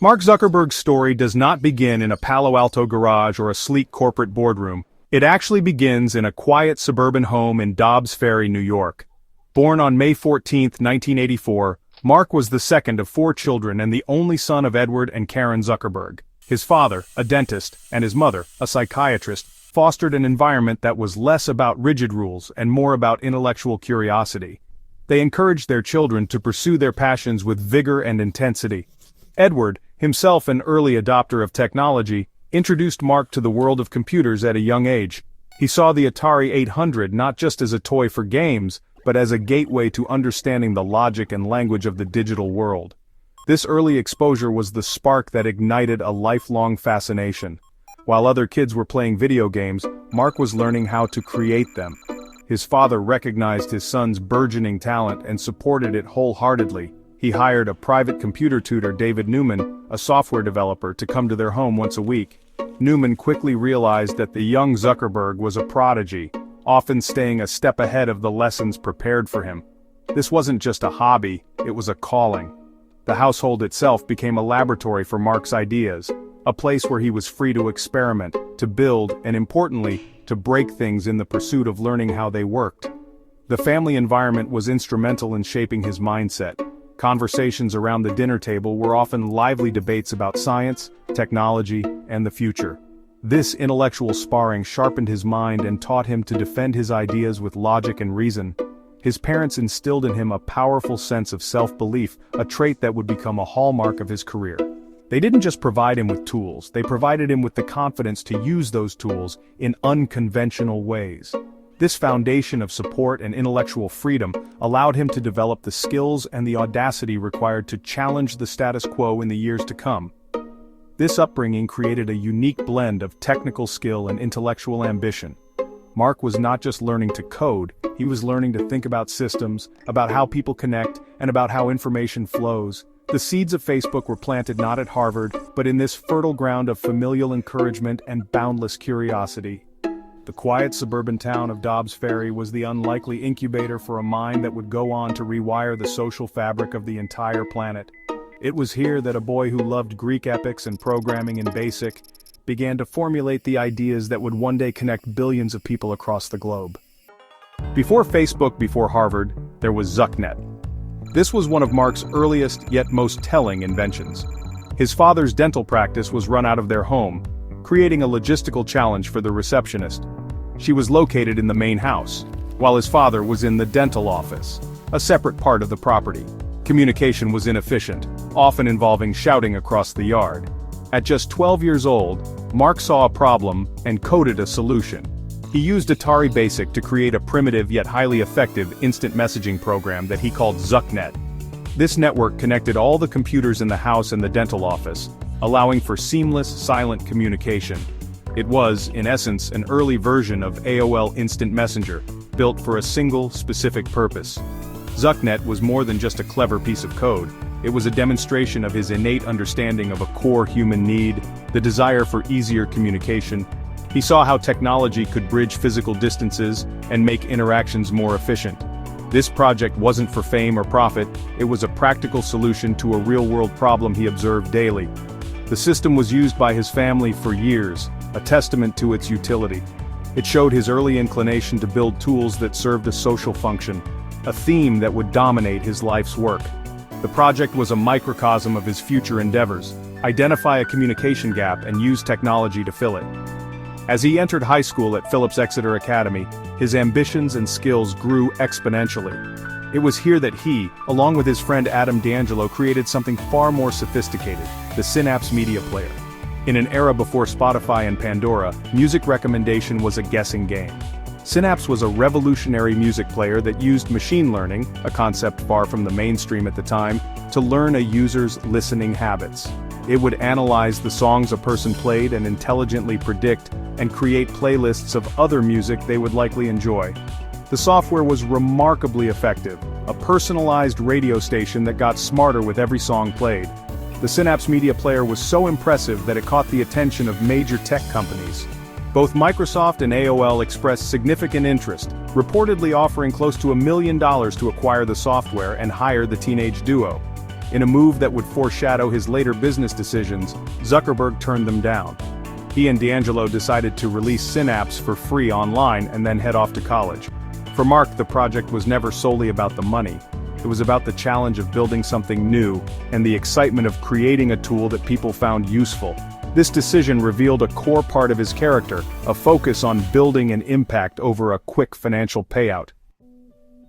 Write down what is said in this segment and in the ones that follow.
Mark Zuckerberg's story does not begin in a Palo Alto garage or a sleek corporate boardroom. It actually begins in a quiet suburban home in Dobbs Ferry, New York. Born on May 14, 1984, Mark was the second of 4 children and the only son of Edward and Karen Zuckerberg. His father, a dentist, and his mother, a psychiatrist, fostered an environment that was less about rigid rules and more about intellectual curiosity. They encouraged their children to pursue their passions with vigor and intensity. Edward, himself an early adopter of technology, introduced Mark to the world of computers at a young age. He saw the Atari 800 not just as a toy for games, but as a gateway to understanding the logic and language of the digital world. This early exposure was the spark that ignited a lifelong fascination. While other kids were playing video games, Mark was learning how to create them. His father recognized his son's burgeoning talent and supported it wholeheartedly. He hired a private computer tutor, David Newman, a software developer, to come to their home once a week. Newman quickly realized that the young Zuckerberg was a prodigy, often staying a step ahead of the lessons prepared for him. This wasn't just a hobby, it was a calling. The household itself became a laboratory for Mark's ideas, a place where he was free to experiment, to build, and importantly, to break things in the pursuit of learning how they worked. The family environment was instrumental in shaping his mindset. Conversations around the dinner table were often lively debates about science, technology, and the future. This intellectual sparring sharpened his mind and taught him to defend his ideas with logic and reason. His parents instilled in him a powerful sense of self-belief, a trait that would become a hallmark of his career. They didn't just provide him with tools, they provided him with the confidence to use those tools in unconventional ways. This foundation of support and intellectual freedom allowed him to develop the skills and the audacity required to challenge the status quo in the years to come. This upbringing created a unique blend of technical skill and intellectual ambition. Mark was not just learning to code, he was learning to think about systems, about how people connect, and about how information flows. The seeds of Facebook were planted not at Harvard, but in this fertile ground of familial encouragement and boundless curiosity. The quiet suburban town of Dobbs Ferry was the unlikely incubator for a mind that would go on to rewire the social fabric of the entire planet. It was here that a boy who loved Greek epics and programming in BASIC began to formulate the ideas that would one day connect billions of people across the globe. Before Facebook, before Harvard, there was ZuckNet. This was one of Mark's earliest yet most telling inventions. His father's dental practice was run out of their home, creating a logistical challenge for the receptionist. She was located in the main house, while his father was in the dental office, a separate part of the property. Communication was inefficient, often involving shouting across the yard. At just 12 years old, Mark saw a problem and coded a solution. He used Atari Basic to create a primitive yet highly effective instant messaging program that he called ZuckNet. This network connected all the computers in the house and the dental office, allowing for seamless, silent communication. It was, in essence, an early version of AOL Instant Messenger, built for a single, specific purpose. ZuckNet was more than just a clever piece of code. It was a demonstration of his innate understanding of a core human need, the desire for easier communication. He saw how technology could bridge physical distances and make interactions more efficient. This project wasn't for fame or profit, it was a practical solution to a real-world problem he observed daily. The system was used by his family for years, a testament to its utility. It showed his early inclination to build tools that served a social function, a theme that would dominate his life's work. The project was a microcosm of his future endeavors: identify a communication gap and use technology to fill it. As he entered high school at Phillips Exeter Academy, his ambitions and skills grew exponentially. It was here that he, along with his friend Adam D'Angelo, created something far more sophisticated: the Synapse Media Player. In an era before Spotify and Pandora, music recommendation was a guessing game. Synapse was a revolutionary music player that used machine learning, a concept far from the mainstream at the time, to learn a user's listening habits. It would analyze the songs a person played and intelligently predict and create playlists of other music they would likely enjoy. The software was remarkably effective, a personalized radio station that got smarter with every song played. The Synapse Media Player was so impressive that it caught the attention of major tech companies. Both Microsoft and AOL expressed significant interest, reportedly offering close to $1 million to acquire the software and hire the teenage duo. In a move that would foreshadow his later business decisions, Zuckerberg turned them down. He and D'Angelo decided to release Synapse for free online and then head off to college. For Mark, the project was never solely about the money. It was about the challenge of building something new and the excitement of creating a tool that people found useful. This decision revealed a core part of his character, a focus on building an impact over a quick financial payout.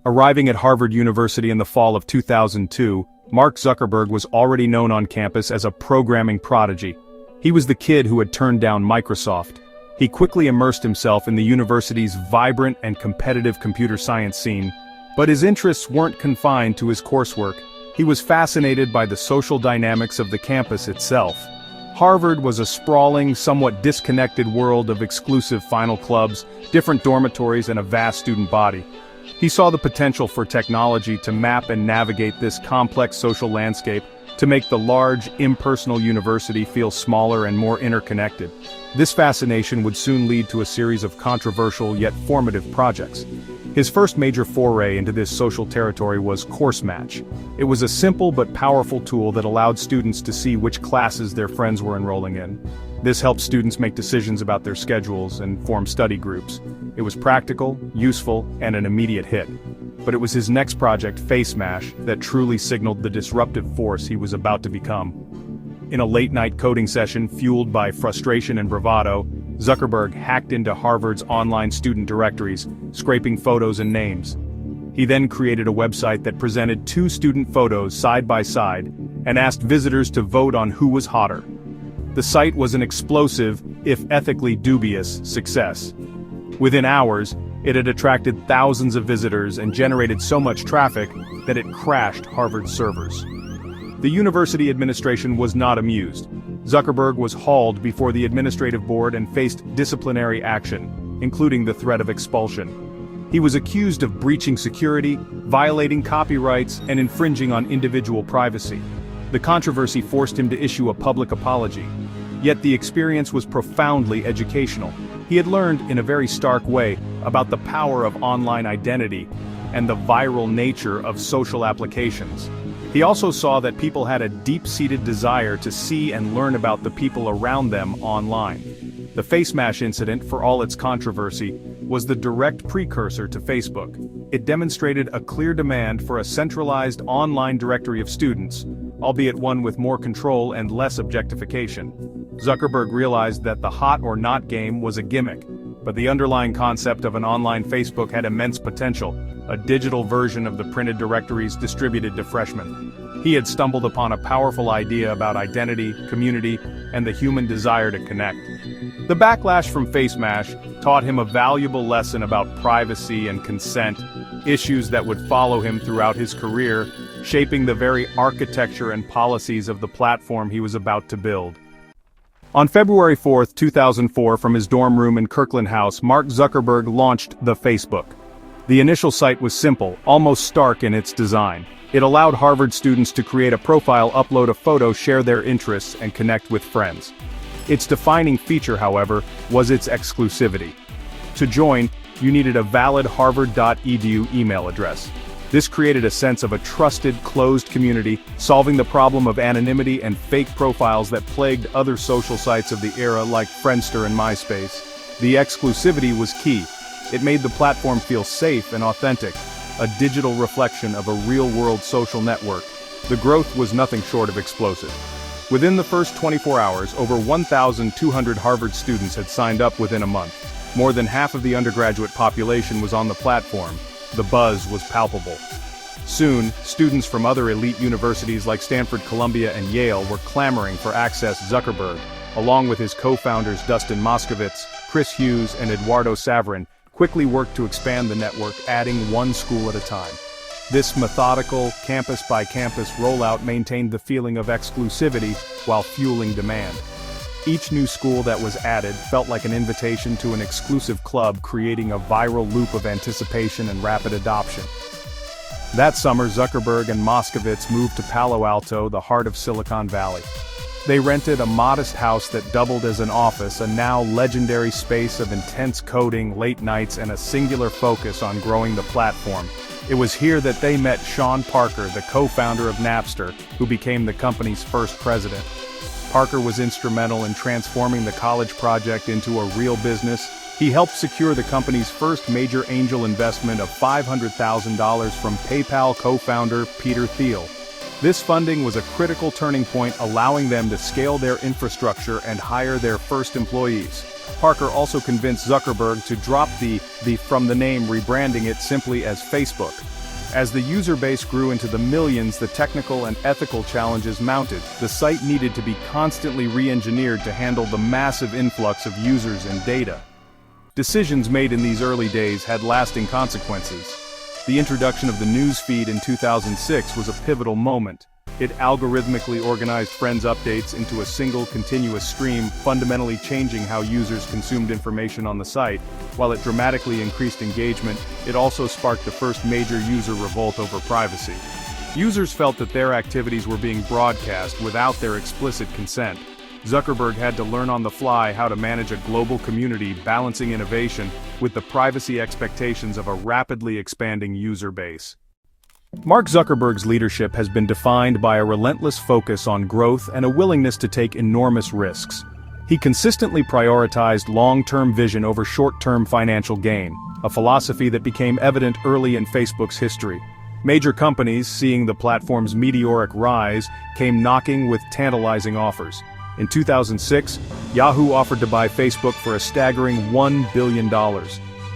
Arriving at Harvard University in the fall of 2002, Mark Zuckerberg was already known on campus as a programming prodigy. He was the kid who had turned down Microsoft. He quickly immersed himself in the university's vibrant and competitive computer science scene, but his interests weren't confined to his coursework. He was fascinated by the social dynamics of the campus itself. Harvard was a sprawling, somewhat disconnected world of exclusive final clubs, different dormitories, and a vast student body. He saw the potential for technology to map and navigate this complex social landscape, to make the large, impersonal university feel smaller and more interconnected. This fascination would soon lead to a series of controversial yet formative projects. His first major foray into this social territory was Course Match. It was a simple but powerful tool that allowed students to see which classes their friends were enrolling in. This helped students make decisions about their schedules and form study groups. It was practical, useful, and an immediate hit. But it was his next project, FaceMash, that truly signaled the disruptive force he was about to become. In a late-night coding session fueled by frustration and bravado, Zuckerberg hacked into Harvard's online student directories, scraping photos and names. He then created a website that presented two student photos side by side and asked visitors to vote on who was hotter. The site was an explosive, if ethically dubious, success. Within hours, it had attracted thousands of visitors and generated so much traffic that it crashed Harvard's servers. The university administration was not amused. Zuckerberg was hauled before the administrative board and faced disciplinary action, including the threat of expulsion. He was accused of breaching security, violating copyrights, and infringing on individual privacy. The controversy forced him to issue a public apology. Yet the experience was profoundly educational. He had learned, in a very stark way, about the power of online identity and the viral nature of social applications. He also saw that people had a deep-seated desire to see and learn about the people around them online. The FaceMash incident, for all its controversy, was the direct precursor to Facebook. It demonstrated a clear demand for a centralized online directory of students, albeit one with more control and less objectification. Zuckerberg realized that the hot or not game was a gimmick, but the underlying concept of an online Facebook had immense potential, a digital version of the printed directories distributed to freshmen. He had stumbled upon a powerful idea about identity, community, and the human desire to connect. The backlash from FaceMash taught him a valuable lesson about privacy and consent, issues that would follow him throughout his career, shaping the very architecture and policies of the platform he was about to build. On February 4, 2004, from his dorm room in Kirkland House, Mark Zuckerberg launched the Facebook. The initial site was simple, almost stark in its design. It allowed Harvard students to create a profile, upload a photo, share their interests, and connect with friends. Its defining feature, however, was its exclusivity. To join, you needed a valid harvard.edu email address. This created a sense of a trusted, closed community, solving the problem of anonymity and fake profiles that plagued other social sites of the era like Friendster and MySpace. The exclusivity was key. It made the platform feel safe and authentic, a digital reflection of a real-world social network. The growth was nothing short of explosive. Within the first 24 hours, over 1,200 Harvard students had signed up within a month. More than half of the undergraduate population was on the platform. The buzz was palpable. Soon, students from other elite universities like Stanford, Columbia, and Yale were clamoring for access. Zuckerberg, along with his co-founders Dustin Moskovitz, Chris Hughes, and Eduardo Saverin, quickly worked to expand the network, adding one school at a time. This methodical, campus-by-campus rollout maintained the feeling of exclusivity while fueling demand. Each new school that was added felt like an invitation to an exclusive club, creating a viral loop of anticipation and rapid adoption. That summer, Zuckerberg and Moskovitz moved to Palo Alto, the heart of Silicon Valley. They rented a modest house that doubled as an office, a now legendary space of intense coding, late nights, and a singular focus on growing the platform. It was here that they met Sean Parker, the co-founder of Napster, who became the company's first president. Parker was instrumental in transforming the college project into a real business. He helped secure the company's first major angel investment of $500,000 from PayPal co-founder Peter Thiel. This funding was a critical turning point, allowing them to scale their infrastructure and hire their first employees. Parker also convinced Zuckerberg to drop the from the name, rebranding it simply as Facebook. As the user base grew into the millions, the technical and ethical challenges mounted. The site needed to be constantly re-engineered to handle the massive influx of users and data. Decisions made in these early days had lasting consequences. The introduction of the news feed in 2006 was a pivotal moment. It algorithmically organized friends' updates into a single continuous stream, fundamentally changing how users consumed information on the site. While it dramatically increased engagement, it also sparked the first major user revolt over privacy. Users felt that their activities were being broadcast without their explicit consent. Zuckerberg had to learn on the fly how to manage a global community, balancing innovation with the privacy expectations of a rapidly expanding user base. Mark Zuckerberg's leadership has been defined by a relentless focus on growth and a willingness to take enormous risks. He consistently prioritized long-term vision over short-term financial gain, a philosophy that became evident early in Facebook's history. Major companies, seeing the platform's meteoric rise, came knocking with tantalizing offers. In 2006, Yahoo offered to buy Facebook for a staggering $1 billion.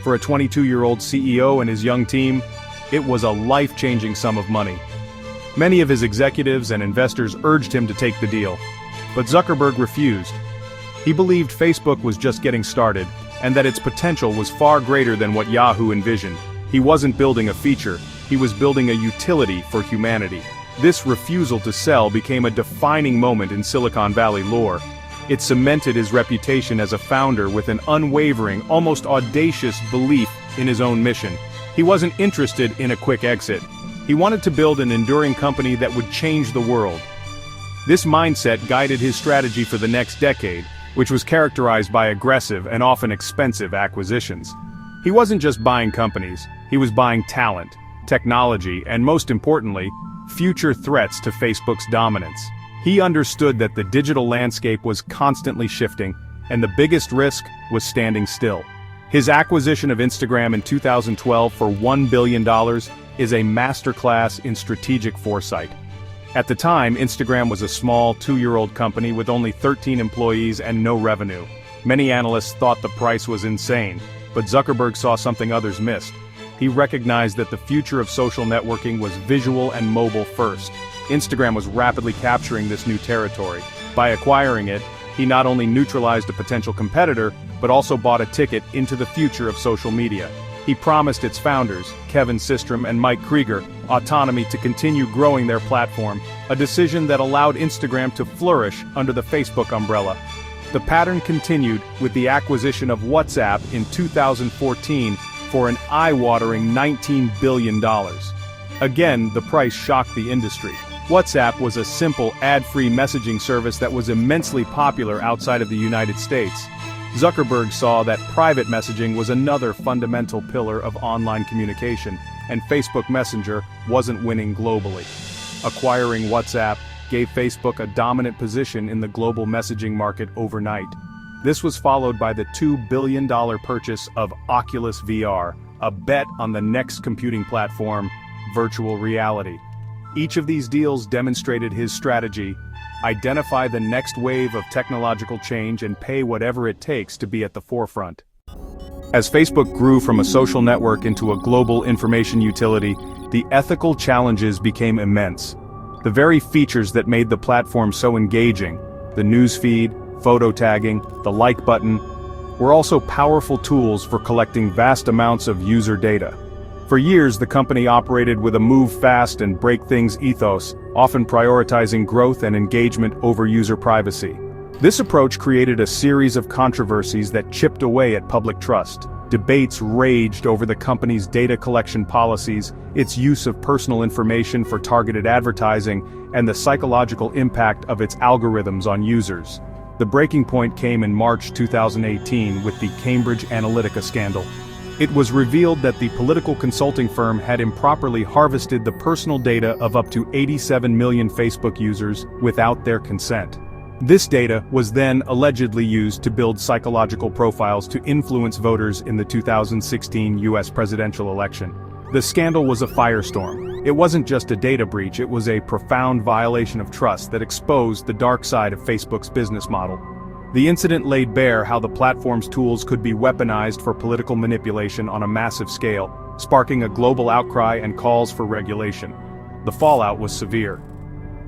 For a 22-year-old CEO and his young team, it was a life-changing sum of money. Many of his executives and investors urged him to take the deal, but Zuckerberg refused. He believed Facebook was just getting started, and that its potential was far greater than what Yahoo envisioned. He wasn't building a feature, he was building a utility for humanity. This refusal to sell became a defining moment in Silicon Valley lore. It cemented his reputation as a founder with an unwavering, almost audacious belief in his own mission. He wasn't interested in a quick exit. He wanted to build an enduring company that would change the world. This mindset guided his strategy for the next decade, which was characterized by aggressive and often expensive acquisitions. He wasn't just buying companies, he was buying talent, technology, and most importantly, future threats to Facebook's dominance. He understood that the digital landscape was constantly shifting, and the biggest risk was standing still. His acquisition of Instagram in 2012 for $1 billion is a masterclass in strategic foresight. At the time, Instagram was a small, 2-year-old company with only 13 employees and no revenue. Many analysts thought the price was insane, but Zuckerberg saw something others missed. He recognized that the future of social networking was visual and mobile first. Instagram was rapidly capturing this new territory. By acquiring it, he not only neutralized a potential competitor, but also bought a ticket into the future of social media. He promised its founders, Kevin Systrom and Mike Krieger, autonomy to continue growing their platform, a decision that allowed Instagram to flourish under the Facebook umbrella. The pattern continued with the acquisition of WhatsApp in 2014 for an eye-watering $19 billion. Again, the price shocked the industry. WhatsApp was a simple, ad-free messaging service that was immensely popular outside of the United States. Zuckerberg saw that private messaging was another fundamental pillar of online communication, and Facebook Messenger wasn't winning globally. Acquiring WhatsApp gave Facebook a dominant position in the global messaging market overnight. This was followed by the $2 billion purchase of Oculus VR, a bet on the next computing platform, virtual reality. Each of these deals demonstrated his strategy: identify the next wave of technological change and pay whatever it takes to be at the forefront. As Facebook grew from a social network into a global information utility, the ethical challenges became immense. The very features that made the platform so engaging, the news feed, photo tagging, the like button, were also powerful tools for collecting vast amounts of user data. For years, the company operated with a move fast and break things ethos, often prioritizing growth and engagement over user privacy. This approach created a series of controversies that chipped away at public trust. Debates raged over the company's data collection policies, its use of personal information for targeted advertising, and the psychological impact of its algorithms on users. The breaking point came in March 2018 with the Cambridge Analytica scandal. It was revealed that the political consulting firm had improperly harvested the personal data of up to 87 million Facebook users without their consent. This data was then allegedly used to build psychological profiles to influence voters in the 2016 US presidential election. The scandal was a firestorm. It wasn't just a data breach, it was a profound violation of trust that exposed the dark side of Facebook's business model. The incident laid bare how the platform's tools could be weaponized for political manipulation on a massive scale, sparking a global outcry and calls for regulation. The fallout was severe.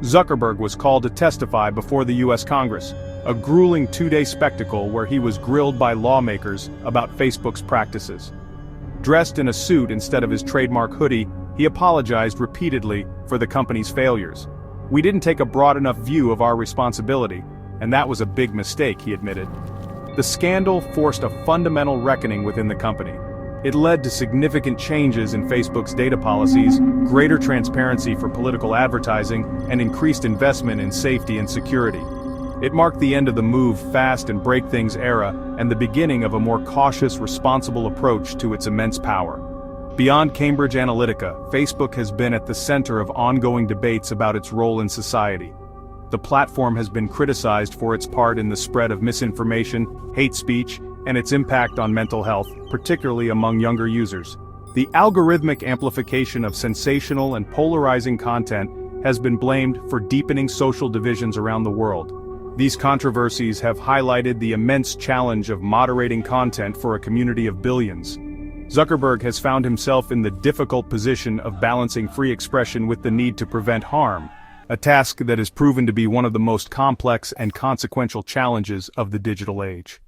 Zuckerberg was called to testify before the US Congress, a grueling two-day spectacle where he was grilled by lawmakers about Facebook's practices. Dressed in a suit instead of his trademark hoodie, he apologized repeatedly for the company's failures. "We didn't take a broad enough view of our responsibility, and that was a big mistake," he admitted. The scandal forced a fundamental reckoning within the company. It led to significant changes in Facebook's data policies, greater transparency for political advertising, and increased investment in safety and security. It marked the end of the move fast and break things era, and the beginning of a more cautious, responsible approach to its immense power. Beyond Cambridge Analytica, Facebook has been at the center of ongoing debates about its role in society. The platform has been criticized for its part in the spread of misinformation, hate speech, and its impact on mental health, particularly among younger users. The algorithmic amplification of sensational and polarizing content has been blamed for deepening social divisions around the world. These controversies have highlighted the immense challenge of moderating content for a community of billions. Zuckerberg has found himself in the difficult position of balancing free expression with the need to prevent harm, a task that has proven to be one of the most complex and consequential challenges of the digital age.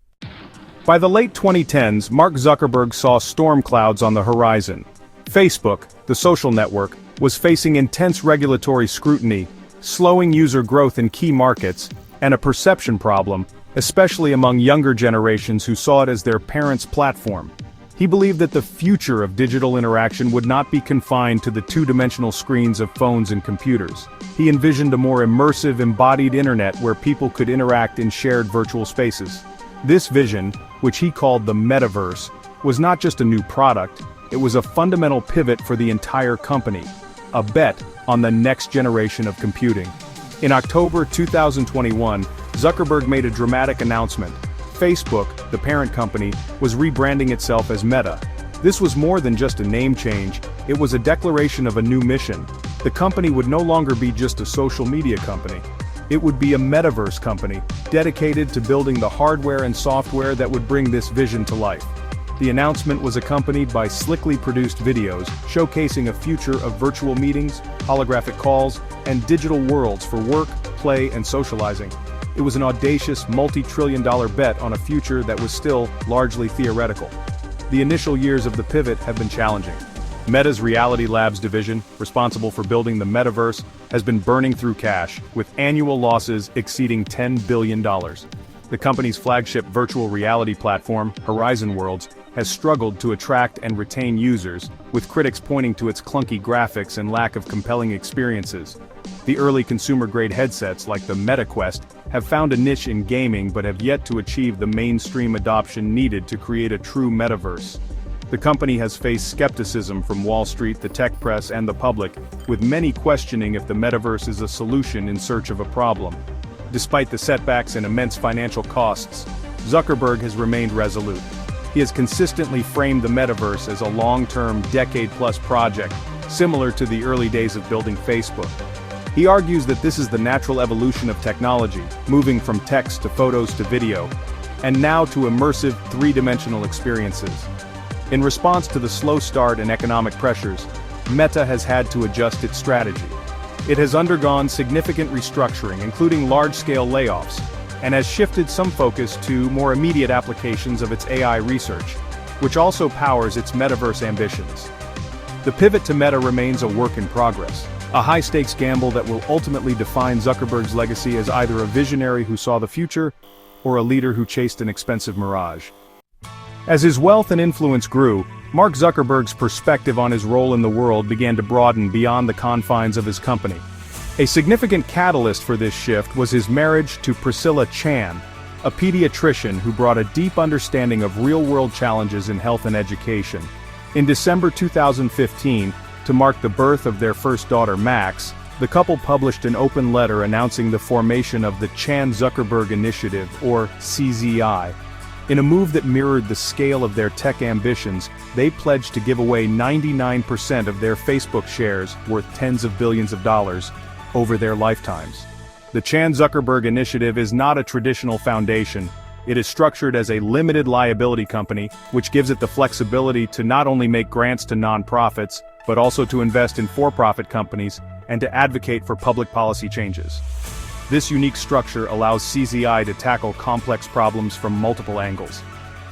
By the late 2010s, Mark Zuckerberg saw storm clouds on the horizon. Facebook, the social network, was facing intense regulatory scrutiny, slowing user growth in key markets, and a perception problem, especially among younger generations who saw it as their parents' platform. He believed that the future of digital interaction would not be confined to the two-dimensional screens of phones and computers. He envisioned a more immersive, embodied internet where people could interact in shared virtual spaces. This vision, which he called the metaverse, was not just a new product, it was a fundamental pivot for the entire company, a bet on the next generation of computing. In October 2021, Zuckerberg made a dramatic announcement. Facebook, the parent company, was rebranding itself as Meta. This was more than just a name change, it was a declaration of a new mission. The company would no longer be just a social media company. It would be a metaverse company, dedicated to building the hardware and software that would bring this vision to life. The announcement was accompanied by slickly produced videos, showcasing a future of virtual meetings, holographic calls, and digital worlds for work, play, and socializing. It was an audacious, multi-trillion-dollar bet on a future that was still largely theoretical. The initial years of the pivot have been challenging. Meta's Reality Labs division, responsible for building the metaverse, has been burning through cash, with annual losses exceeding $10 billion. The company's flagship virtual reality platform, Horizon Worlds, has struggled to attract and retain users, with critics pointing to its clunky graphics and lack of compelling experiences. The early consumer-grade headsets like the Meta Quest have found a niche in gaming but have yet to achieve the mainstream adoption needed to create a true metaverse. The company has faced skepticism from Wall Street, the tech press, and the public, with many questioning if the metaverse is a solution in search of a problem. Despite the setbacks and immense financial costs, Zuckerberg has remained resolute. He has consistently framed the metaverse as a long-term, decade-plus project, similar to the early days of building Facebook. He argues that this is the natural evolution of technology, moving from text to photos to video, and now to immersive, three-dimensional experiences. In response to the slow start and economic pressures, Meta has had to adjust its strategy. It has undergone significant restructuring, including large-scale layoffs, and has shifted some focus to more immediate applications of its AI research, which also powers its metaverse ambitions. The pivot to Meta remains a work in progress, a high-stakes gamble that will ultimately define Zuckerberg's legacy as either a visionary who saw the future, or a leader who chased an expensive mirage. As his wealth and influence grew, Mark Zuckerberg's perspective on his role in the world began to broaden beyond the confines of his company. A significant catalyst for this shift was his marriage to Priscilla Chan, a pediatrician who brought a deep understanding of real-world challenges in health and education. In December 2015, to mark the birth of their first daughter Max, the couple published an open letter announcing the formation of the Zuckerburg Initiative, or CZI. In a move that mirrored the scale of their tech ambitions, they pledged to give away 99% of their Facebook shares, worth tens of billions of dollars, over their lifetimes. The Zuckerburg Initiative is not a traditional foundation. It is structured as a limited liability company, which gives it the flexibility to not only make grants to nonprofits, but also to invest in for-profit companies, and to advocate for public policy changes. This unique structure allows CZI to tackle complex problems from multiple angles.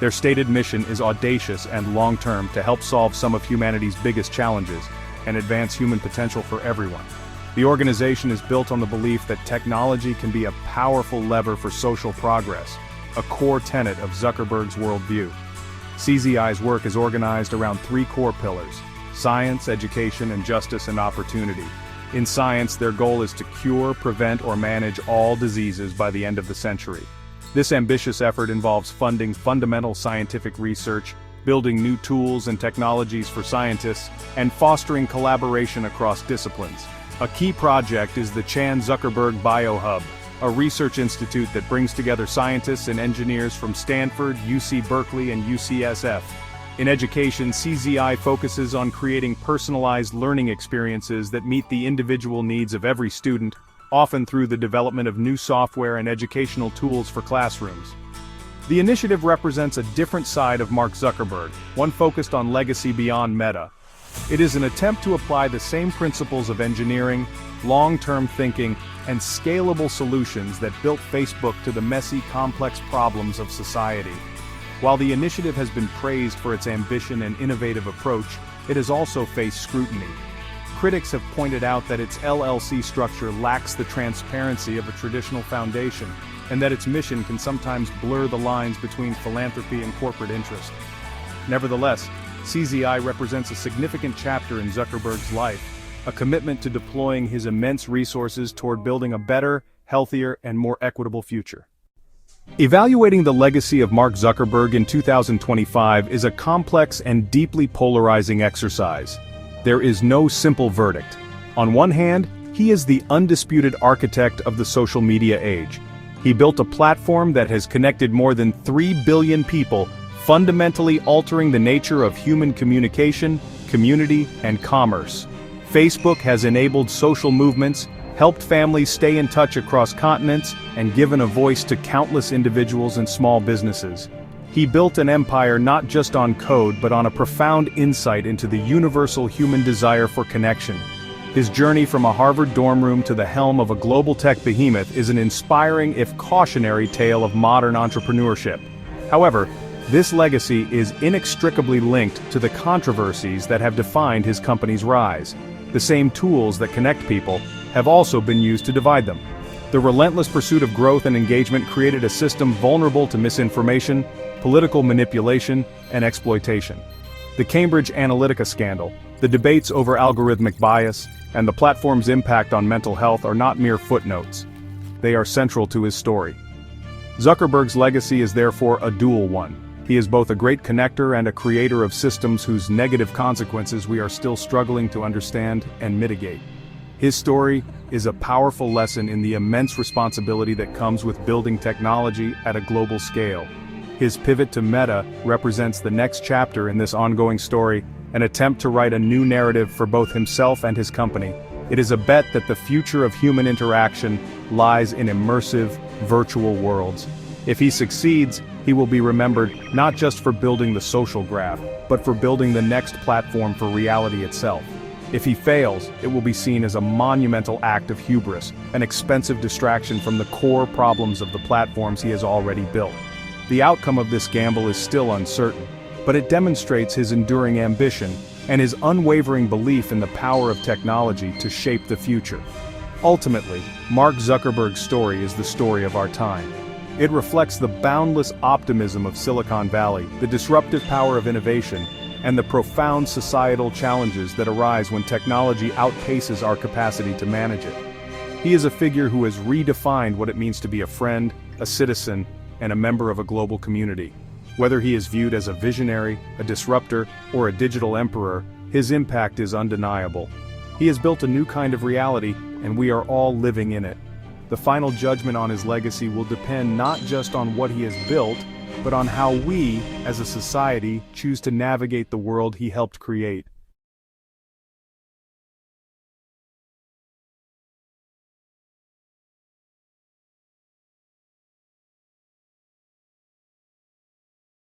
Their stated mission is audacious and long-term to help solve some of humanity's biggest challenges, and advance human potential for everyone. The organization is built on the belief that technology can be a powerful lever for social progress, a core tenet of Zuckerberg's worldview. CZI's work is organized around three core pillars: science, education, and justice and opportunity. In science, their goal is to cure, prevent, or manage all diseases by the end of the century. This ambitious effort involves funding fundamental scientific research, building new tools and technologies for scientists, and fostering collaboration across disciplines. A key project is the Zuckerburg BioHub, a research institute that brings together scientists and engineers from Stanford, UC Berkeley, and UCSF. In education, CZI focuses on creating personalized learning experiences that meet the individual needs of every student, often through the development of new software and educational tools for classrooms. The initiative represents a different side of Mark Zuckerberg, one focused on legacy beyond Meta. It is an attempt to apply the same principles of engineering, long-term thinking, and scalable solutions that built Facebook to the messy, complex problems of society. While the initiative has been praised for its ambition and innovative approach, it has also faced scrutiny. Critics have pointed out that its LLC structure lacks the transparency of a traditional foundation, and that its mission can sometimes blur the lines between philanthropy and corporate interest. Nevertheless, CZI represents a significant chapter in Zuckerberg's life, a commitment to deploying his immense resources toward building a better, healthier, and more equitable future. Evaluating the legacy of Mark Zuckerberg in 2025 is a complex and deeply polarizing exercise. There is no simple verdict. On one hand, he is the undisputed architect of the social media age. He built a platform that has connected more than 3 billion people, fundamentally altering the nature of human communication, community, and commerce. Facebook has enabled social movements, helped families stay in touch across continents, and given a voice to countless individuals and small businesses. He built an empire not just on code but on a profound insight into the universal human desire for connection. His journey from a Harvard dorm room to the helm of a global tech behemoth is an inspiring if cautionary tale of modern entrepreneurship. However, this legacy is inextricably linked to the controversies that have defined his company's rise. The same tools that connect people have also been used to divide them. The relentless pursuit of growth and engagement created a system vulnerable to misinformation, political manipulation, and exploitation. The Cambridge Analytica scandal, the debates over algorithmic bias, and the platform's impact on mental health are not mere footnotes. They are central to his story. Zuckerberg's legacy is therefore a dual one. He is both a great connector and a creator of systems whose negative consequences we are still struggling to understand and mitigate. His story is a powerful lesson in the immense responsibility that comes with building technology at a global scale. His pivot to Meta represents the next chapter in this ongoing story, an attempt to write a new narrative for both himself and his company. It is a bet that the future of human interaction lies in immersive, virtual worlds. If he succeeds, he will be remembered not just for building the social graph, but for building the next platform for reality itself. If he fails, it will be seen as a monumental act of hubris, an expensive distraction from the core problems of the platforms he has already built. The outcome of this gamble is still uncertain, but it demonstrates his enduring ambition and his unwavering belief in the power of technology to shape the future. Ultimately, Mark Zuckerberg's story is the story of our time. It reflects the boundless optimism of Silicon Valley, the disruptive power of innovation, and the profound societal challenges that arise when technology outpaces our capacity to manage it. He is a figure who has redefined what it means to be a friend, a citizen, and a member of a global community. Whether he is viewed as a visionary, a disruptor, or a digital emperor, his impact is undeniable. He has built a new kind of reality, and we are all living in it. The final judgment on his legacy will depend not just on what he has built, but on how we, as a society, choose to navigate the world he helped create.